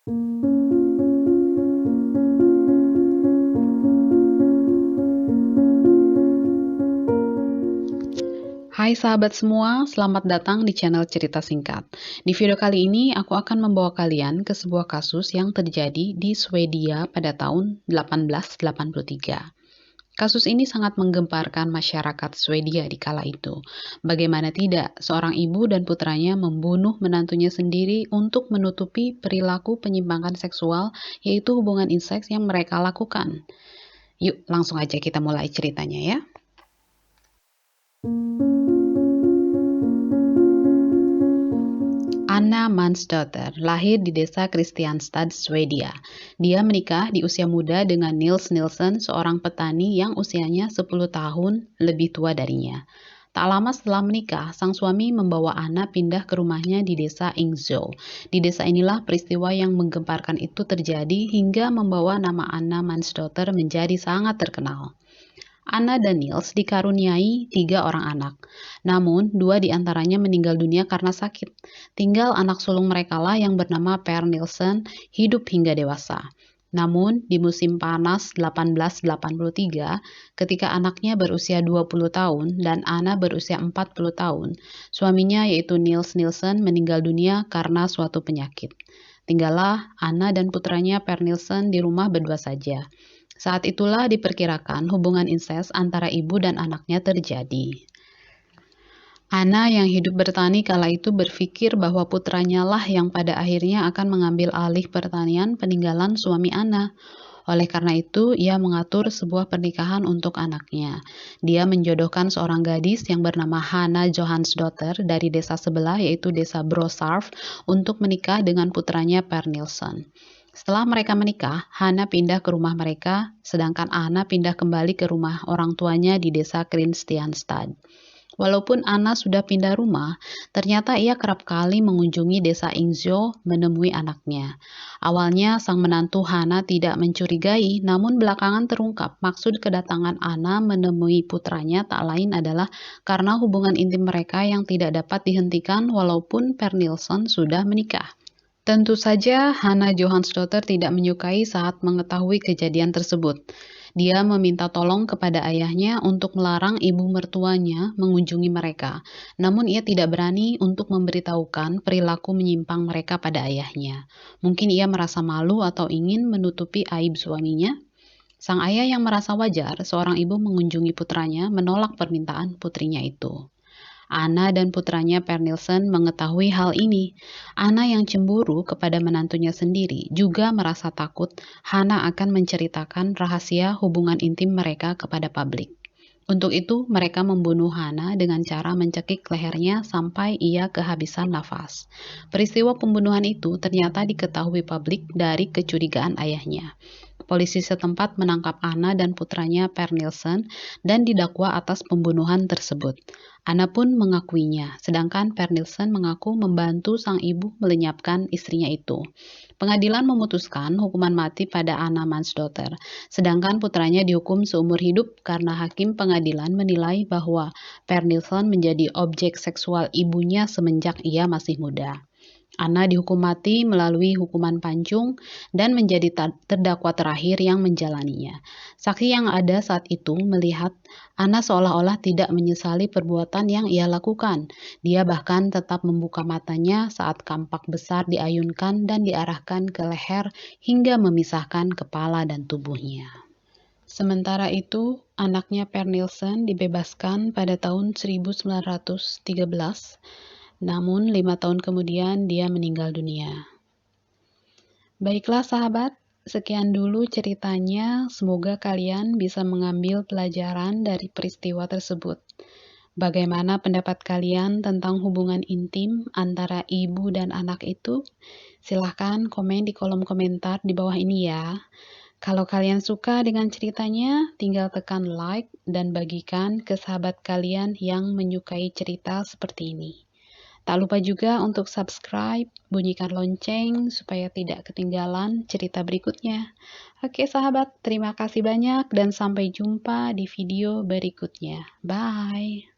Hai sahabat semua, selamat datang di channel Cerita Singkat. Di video kali ini, aku akan membawa kalian ke sebuah kasus yang terjadi di Swedia pada tahun 1883. Kasus ini sangat menggemparkan masyarakat Swedia di kala itu. Bagaimana tidak, seorang ibu dan putranya membunuh menantunya sendiri untuk menutupi perilaku penyimpangan seksual, yaitu hubungan inseks yang mereka lakukan. Yuk, langsung aja kita mulai ceritanya ya. Anna Mansdotter lahir di desa Kristianstad, Swedia. Dia menikah di usia muda dengan Nils Nilsson, seorang petani yang usianya 10 tahun lebih tua darinya. Tak lama setelah menikah, sang suami membawa Anna pindah ke rumahnya di desa Ingzo. Di desa inilah peristiwa yang menggemparkan itu terjadi hingga membawa nama Anna Mansdotter menjadi sangat terkenal. Anna dan Nils dikaruniai 3 orang anak, namun 2 diantaranya meninggal dunia karena sakit. Tinggal anak sulung merekalah yang bernama Per Nilsson hidup hingga dewasa. Namun, di musim panas 1883, ketika anaknya berusia 20 tahun dan Anna berusia 40 tahun, suaminya yaitu Nils Nilsson meninggal dunia karena suatu penyakit. Tinggallah Anna dan putranya Per Nilsson di rumah berdua saja. Saat itulah diperkirakan hubungan insest antara ibu dan anaknya terjadi. Anna yang hidup bertani kala itu berpikir bahwa putranya lah yang pada akhirnya akan mengambil alih pertanian peninggalan suami Anna. Oleh karena itu, ia mengatur sebuah pernikahan untuk anaknya. Dia menjodohkan seorang gadis yang bernama Hanna Johansdotter dari desa sebelah yaitu desa Brosarp untuk menikah dengan putranya Per Nilsson. Setelah mereka menikah, Hanna pindah ke rumah mereka, sedangkan Anna pindah kembali ke rumah orang tuanya di desa Kristianstad. Walaupun Anna sudah pindah rumah, ternyata ia kerap kali mengunjungi desa Ingzo menemui anaknya. Awalnya sang menantu Hanna tidak mencurigai, namun belakangan terungkap maksud kedatangan Anna menemui putranya tak lain adalah karena hubungan intim mereka yang tidak dapat dihentikan walaupun Per Nilsson sudah menikah. Tentu saja Hanna Johansdotter tidak menyukai saat mengetahui kejadian tersebut. Dia meminta tolong kepada ayahnya untuk melarang ibu mertuanya mengunjungi mereka. Namun ia tidak berani untuk memberitahukan perilaku menyimpang mereka pada ayahnya. Mungkin ia merasa malu atau ingin menutupi aib suaminya. Sang ayah yang merasa wajar, seorang ibu mengunjungi putranya menolak permintaan putrinya itu. Anna dan putranya Per Nilsson mengetahui hal ini. Anna yang cemburu kepada menantunya sendiri juga merasa takut Hanna akan menceritakan rahasia hubungan intim mereka kepada publik. Untuk itu, mereka membunuh Hanna dengan cara mencekik lehernya sampai ia kehabisan nafas. Peristiwa pembunuhan itu ternyata diketahui publik dari kecurigaan ayahnya. Polisi setempat menangkap Anna dan putranya Per Nilsson dan didakwa atas pembunuhan tersebut. Anna pun mengakuinya, sedangkan Per Nilsson mengaku membantu sang ibu melenyapkan istrinya itu. Pengadilan memutuskan hukuman mati pada Anna Mansdotter, sedangkan putranya dihukum seumur hidup karena hakim pengadilan menilai bahwa Per Nilsson menjadi objek seksual ibunya semenjak ia masih muda. Anna dihukum mati melalui hukuman pancung dan menjadi terdakwa terakhir yang menjalaninya. Saksi yang ada saat itu melihat Anna seolah-olah tidak menyesali perbuatan yang ia lakukan. Dia bahkan tetap membuka matanya saat kampak besar diayunkan dan diarahkan ke leher hingga memisahkan kepala dan tubuhnya. Sementara itu, anaknya Per Nilsson dibebaskan pada tahun 1913. Namun 5 tahun kemudian dia meninggal dunia. Baiklah sahabat, sekian dulu ceritanya. Semoga kalian bisa mengambil pelajaran dari peristiwa tersebut. Bagaimana pendapat kalian tentang hubungan intim antara ibu dan anak itu? Silahkan komen di kolom komentar di bawah ini ya. Kalau kalian suka dengan ceritanya, tinggal tekan like dan bagikan ke sahabat kalian yang menyukai cerita seperti ini. Tak lupa juga untuk subscribe, bunyikan lonceng supaya tidak ketinggalan cerita berikutnya. Oke sahabat, terima kasih banyak dan sampai jumpa di video berikutnya. Bye!